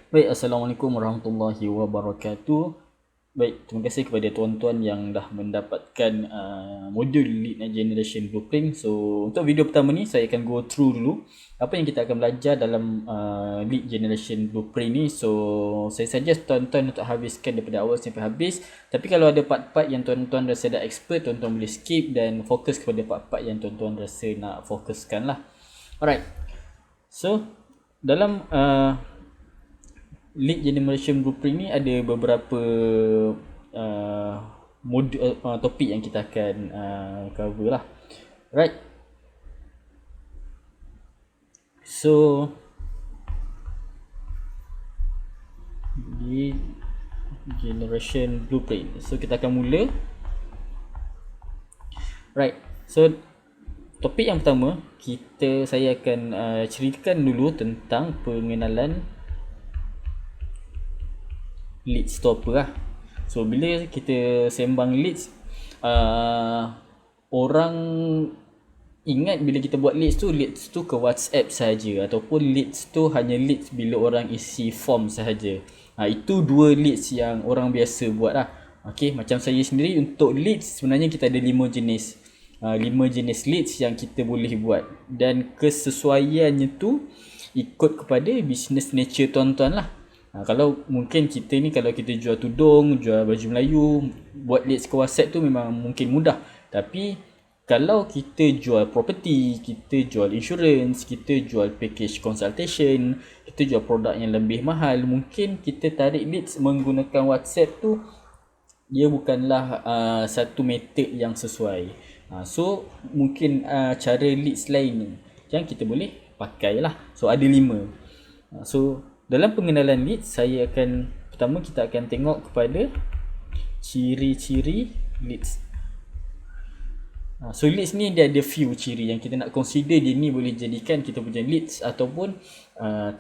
Baik, Assalamualaikum warahmatullahi wabarakatuh. Baik, terima kasih kepada tuan-tuan yang dah mendapatkan modul Lead Generation Blueprint. So, untuk video pertama ni saya akan go through dulu apa yang kita akan belajar dalam Lead Generation Blueprint ni. So, saya suggest tuan-tuan untuk habiskan daripada awal sampai habis. Tapi kalau ada part-part yang tuan-tuan rasa dah expert, tuan-tuan boleh skip dan fokus kepada part-part yang tuan-tuan rasa nak fokuskan lah. Alright. So, dalam Lead Generation Blueprint ni ada beberapa topik yang kita akan cover lah. Right. So Lead Generation Blueprint. So kita akan mula. Right. So topik yang pertama, saya akan ceritakan dulu tentang pengenalan leads tu apa lah. So bila kita sembang leads, orang ingat bila kita buat leads tu ke WhatsApp saja, ataupun leads tu hanya leads bila orang isi form sahaja. Itu dua leads yang orang biasa buat lah. Okay, macam saya sendiri untuk leads sebenarnya kita ada 5 jenis. 5 jenis leads yang kita boleh buat, dan kesesuaiannya tu ikut kepada business nature tuan-tuan lah. Kalau mungkin kita ni, kalau kita jual tudung, jual baju Melayu, buat leads ke WhatsApp tu memang mungkin mudah. Tapi kalau kita jual property, kita jual insurance, kita jual package consultation, kita jual produk yang lebih mahal, mungkin kita tarik leads menggunakan WhatsApp tu dia bukanlah satu method yang sesuai. So mungkin cara leads lain yang kita boleh pakai lah. So ada 5. So dalam pengenalan leads, pertama kita akan tengok kepada ciri-ciri leads. So leads ni dia ada few ciri yang kita nak consider dia ni boleh jadikan kita punya leads ataupun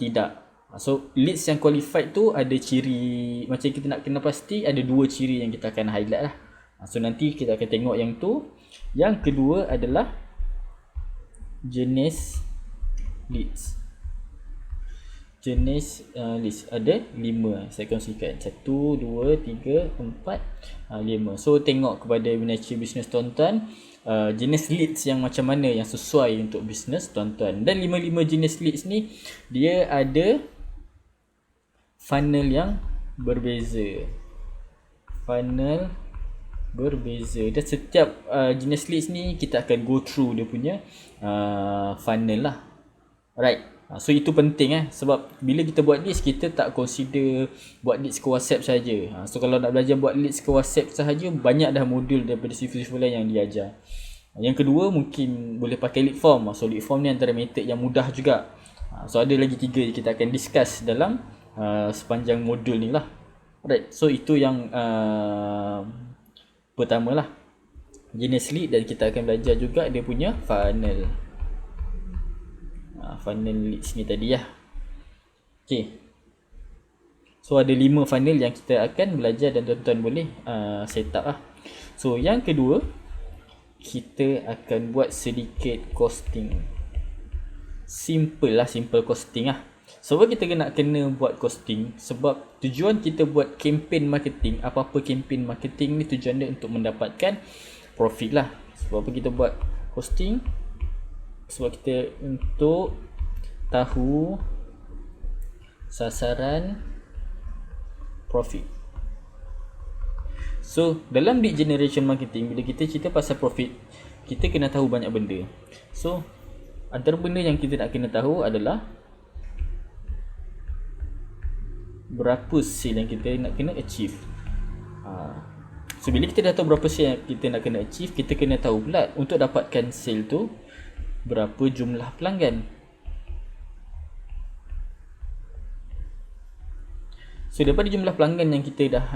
tidak. So leads yang qualified tu ada ciri, macam kita nak kena pasti ada 2 ciri yang kita akan highlight lah. So nanti kita akan tengok yang tu. Yang kedua adalah jenis leads. Jenis list ada 5 saya kongsikan. 1, 2, 3, 4, 5. So tengok kepada nature business tuan-tuan, jenis leads yang macam mana yang sesuai untuk business tuan-tuan. Dan 5 jenis leads ni dia ada funnel yang berbeza. Funnel berbeza, dan setiap jenis leads ni kita akan go through dia punya funnel lah. Right. So itu penting sebab bila kita buat leads, kita tak consider buat leads ke WhatsApp saja. So kalau nak belajar buat leads ke WhatsApp sahaja, banyak dah modul daripada sifil-sifil lain yang diajar. Yang kedua mungkin boleh pakai lead form. So lead form ni antara method yang mudah juga. So ada lagi 3 kita akan discuss dalam sepanjang modul ni lah. Right. So itu yang pertama lah, jenis lead, dan kita akan belajar juga dia punya funnel. Funnel leads ni tadi lah. Okay. So ada 5 funnel yang kita akan belajar dan tuan-tuan boleh set up lah. So yang kedua, kita akan buat sedikit costing. Simple costing lah. Sebab kita kena buat costing, sebab tujuan kita buat campaign marketing, apa-apa campaign marketing ni tujuan dia untuk mendapatkan profit lah. Sebab apa kita buat costing? Sebab kita untuk tahu sasaran profit. So dalam lead generation marketing, bila kita cerita pasal profit, kita kena tahu banyak benda. So antara benda yang kita nak kena tahu adalah berapa sale yang kita nak kena achieve. So bila kita dah tahu berapa sale yang kita nak kena achieve, kita kena tahu pula untuk dapatkan sale tu berapa jumlah pelanggan. So daripada jumlah pelanggan yang kita dah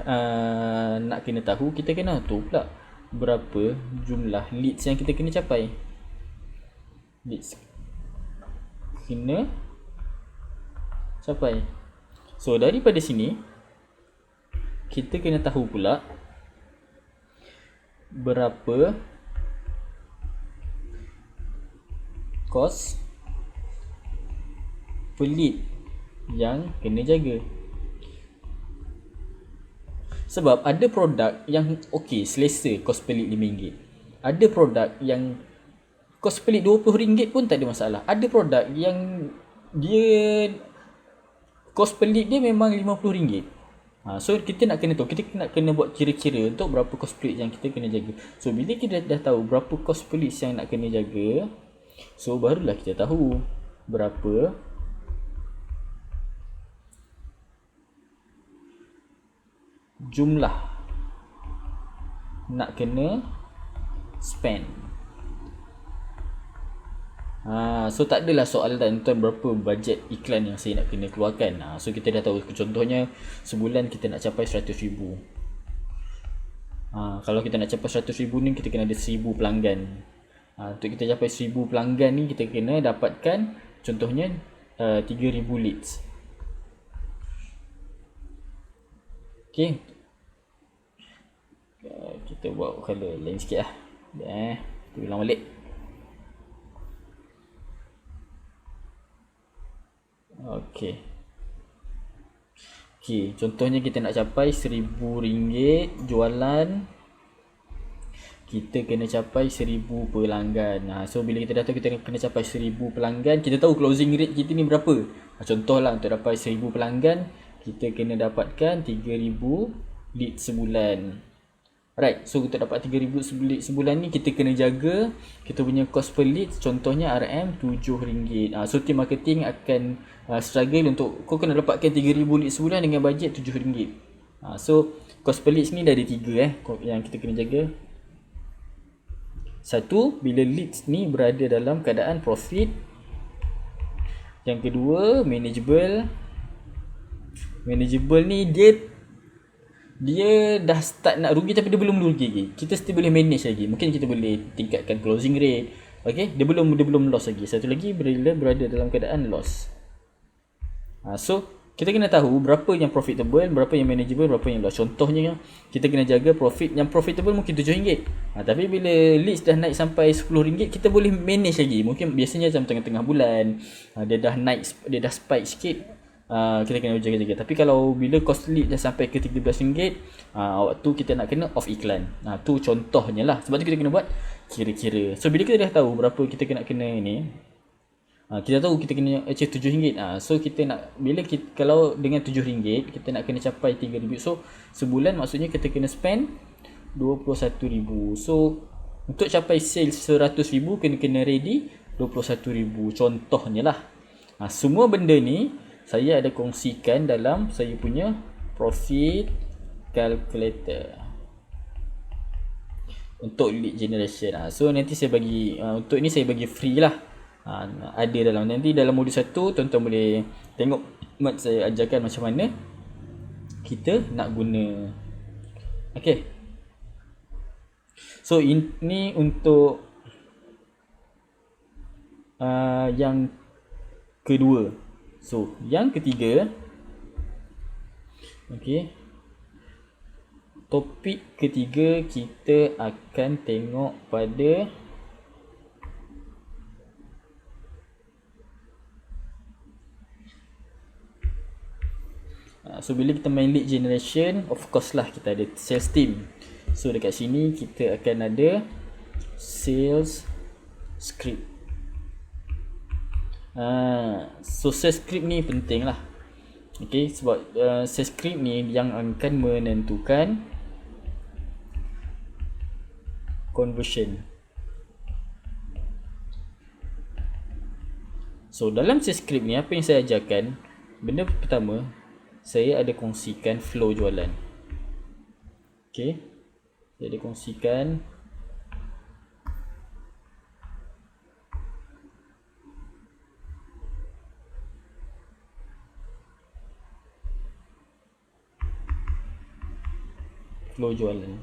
nak kena tahu, kita kena tahu pula berapa jumlah leads yang kita kena capai. Leads kena capai. So daripada sini kita kena tahu pula berapa kos per lead yang kena jaga. Sebab ada produk yang okey, selesa kos pelik RM5. Ada produk yang kos pelik RM20 pun tak ada masalah. Ada produk yang dia kos pelik dia memang RM50. So kita nak kena tahu, kita nak kena buat kira-kira untuk berapa kos pelik yang kita kena jaga. So bila kita dah tahu berapa kos pelik yang nak kena jaga, so barulah kita tahu berapa jumlah nak kena spend. So tak adalah soalan tuan berapa bajet iklan yang saya nak kena keluarkan. So kita dah tahu, contohnya sebulan kita nak capai 100,000. Kalau kita nak capai 100,000 ni, kita kena ada 1,000 pelanggan. Untuk kita capai 1,000 pelanggan ni, kita kena dapatkan contohnya 3,000 leads. Okay, kita buat color lain sikit lah. Kita ulang balik. Okay, contohnya kita nak capai RM1,000 jualan, kita kena capai 1,000 pelanggan. So bila kita dah tahu kita kena capai 1,000 pelanggan, kita tahu closing rate kita ni berapa. Contohlah untuk dapat 1,000 pelanggan, kita kena dapatkan 3,000 lead sebulan. Right, so untuk dapat 3,000 lead sebulan ni, kita kena jaga kita punya cost per lead, contohnya RM RM7. So team marketing akan struggle untuk kau kena dapatkan 3,000 lead sebulan dengan bajet RM7. So cost per lead ni dah ada 3 yang kita kena jaga. Satu, bila leads ni berada dalam keadaan profit. Yang kedua, manageable. Manageable ni dia dah start nak rugi tapi dia belum rugi lagi. Kita still boleh manage lagi. Mungkin kita boleh tingkatkan closing rate. Okay, dia belum loss lagi. Satu lagi, bila berada dalam keadaan loss. So kita kena tahu berapa yang profitable, berapa yang manageable, berapa yang loss. Contohnya kita kena jaga profit yang profitable mungkin RM7. Tapi bila leads dah naik sampai RM10, kita boleh manage lagi. Mungkin biasanya macam tengah-tengah bulan dia dah naik, dia dah spike sikit, kita kena jaga-jaga. Tapi kalau bila cost lead dah sampai ke RM13, waktu kita nak kena off iklan. Tu contohnya lah. Sebab tu kita kena buat kira-kira. So bila kita dah tahu berapa kita kena ni, kita tahu kita kena achieve RM7. So kita nak, kalau dengan RM7 kita nak kena capai 3,000. So sebulan maksudnya kita kena spend 21,000. So untuk capai sales 100,000 kena ready 21,000. Contohnya lah. Semua benda ni saya ada kongsikan dalam saya punya profit calculator untuk lead generation. So nanti saya bagi untuk ni saya bagi free lah. Ada dalam, nanti dalam modul 1 tuan-tuan boleh tengok mat saya ajarkan macam mana kita nak guna. Okay, so ini untuk yang kedua. So yang ketiga, okay, topik ketiga kita akan tengok pada so bila kita main lead generation, of course lah kita ada sales team. So dekat sini kita akan ada sales script. So sales script ni penting lah. Okay, sebab sales script ni yang akan menentukan conversion. So dalam sales script ni, apa yang saya ajarkan, benda pertama saya ada kongsikan flow jualan. Okay, saya ada kongsikan flow jualan.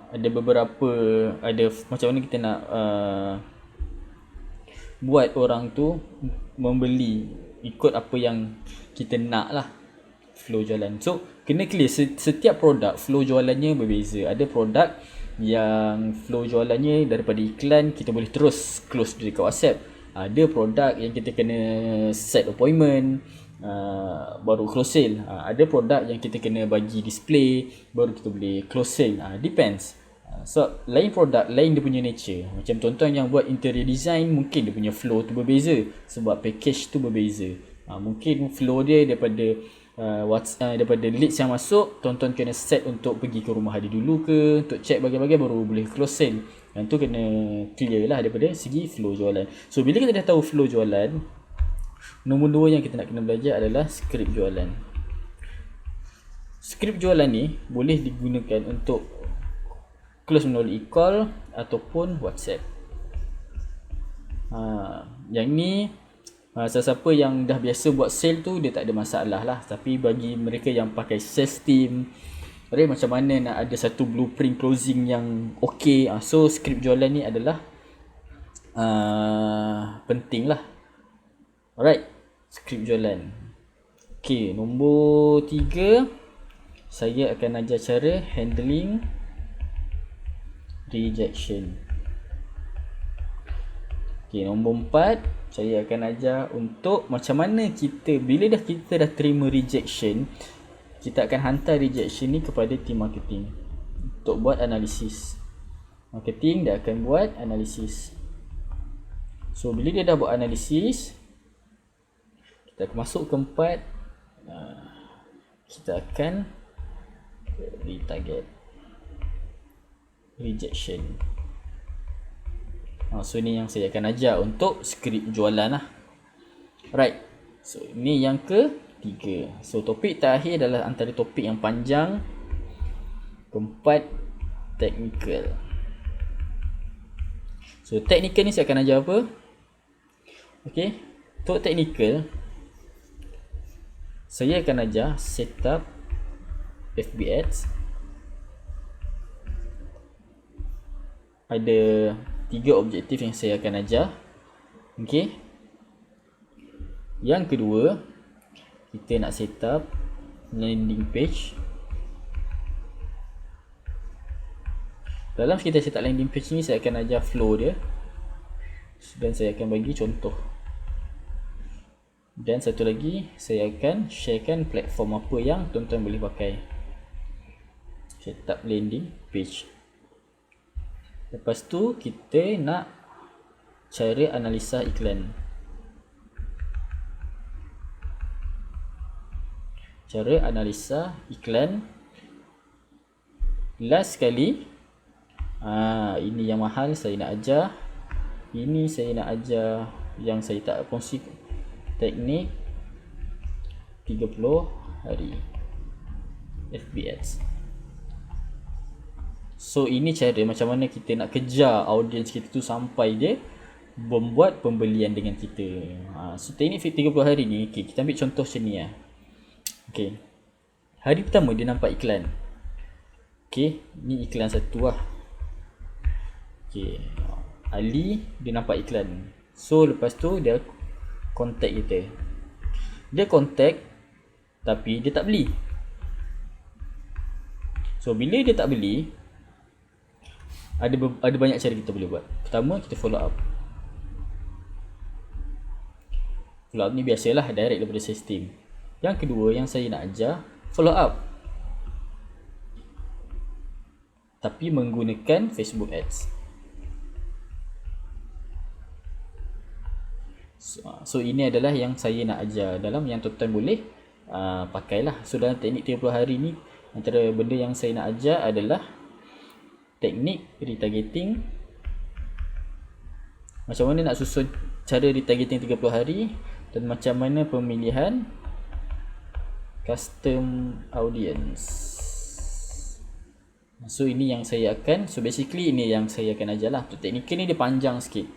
Ada beberapa, ada macam mana kita nak buat orang tu membeli ikut apa yang kita nak lah, flow jualan. So kena clear, setiap produk flow jualannya berbeza. Ada produk yang flow jualannya daripada iklan kita boleh terus close dekat WhatsApp. Ada produk yang kita kena set appointment. baru close sale. Ada produk yang kita kena bagi display baru kita boleh close sale. Depends. So lain produk, lain dia punya nature. Macam tuan-tuan yang buat interior design, mungkin dia punya flow tu berbeza sebab package tu berbeza. Mungkin flow dia daripada daripada leads yang masuk, tuan-tuan kena set untuk pergi ke rumah dia dulu ke, untuk check bagai-bagai baru boleh close sale. Yang tu kena clear lah daripada segi flow jualan. So bila kita dah tahu flow jualan, nombor 2 yang kita nak kena belajar adalah skrip jualan. Skrip jualan ni boleh digunakan untuk close melalui call ataupun WhatsApp. Yang ni siapa yang dah biasa buat sale tu dia tak ada masalah lah. Tapi bagi mereka yang pakai sales team, macam mana nak ada satu blueprint closing yang okay, so skrip jualan ni adalah penting lah. Alright, skrip jualan. Okay, nombor 3, saya akan ajar cara handling rejection. Okay, nombor 4, saya akan ajar untuk macam mana bila kita dah terima rejection, kita akan hantar rejection ni kepada team marketing untuk buat analisis. Marketing dia akan buat analisis. So bila dia dah buat analisis, kita akan masuk ke 4, kita akan retarget rejection. So ni yang saya akan ajar untuk skrip jualan lah. Right, so ni yang ke-3. So topik terakhir adalah antara topik yang panjang. Keempat, technical. So technical ni saya akan ajar apa? Okay, untuk technical saya akan ajar setup FB Ads. Ada 3 objektif yang saya akan ajar. Okay, yang kedua, kita nak set up landing page. Dalam kita set up landing page ni, saya akan ajar flow dia dan saya akan bagi contoh. Dan satu lagi, saya akan sharekan platform apa yang tuan-tuan boleh pakai. Set up landing page. Lepas tu kita nak cara analisa iklan. Cara analisa iklan. Last sekali, ini yang mahal saya nak ajar. Ini saya nak ajar yang saya tak kongsi, teknik 30 hari FB Ads. So ini cara macam mana kita nak kejar audience kita tu sampai dia membuat pembelian dengan kita. So teknik 30 hari ni, okay, kita ambil contoh macam ni lah. Okay, hari pertama dia nampak iklan. Okay, ni iklan satu lah. Okay, Ali dia nampak iklan. So lepas tu dia contact kita. Dia contact tapi dia tak beli. So bila dia tak beli, ada banyak cara kita boleh buat. Pertama, kita follow up. Follow up ni biasalah direct daripada sales team. Yang kedua yang saya nak ajar, follow up tapi menggunakan Facebook Ads. So ini adalah yang saya nak ajar dalam yang tuan-tuan boleh pakailah. So dalam teknik 30 hari ni, antara benda yang saya nak ajar adalah teknik retargeting. Macam mana nak susun cara retargeting 30 hari dan macam mana pemilihan custom audience. So ini yang saya akan, so basically ini yang saya akan ajar lah. Untuk teknikal ni dia panjang sikit.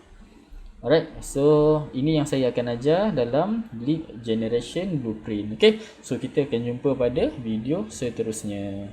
Alright, so ini yang saya akan ajar dalam lead generation blueprint. Okay, so kita akan jumpa pada video seterusnya.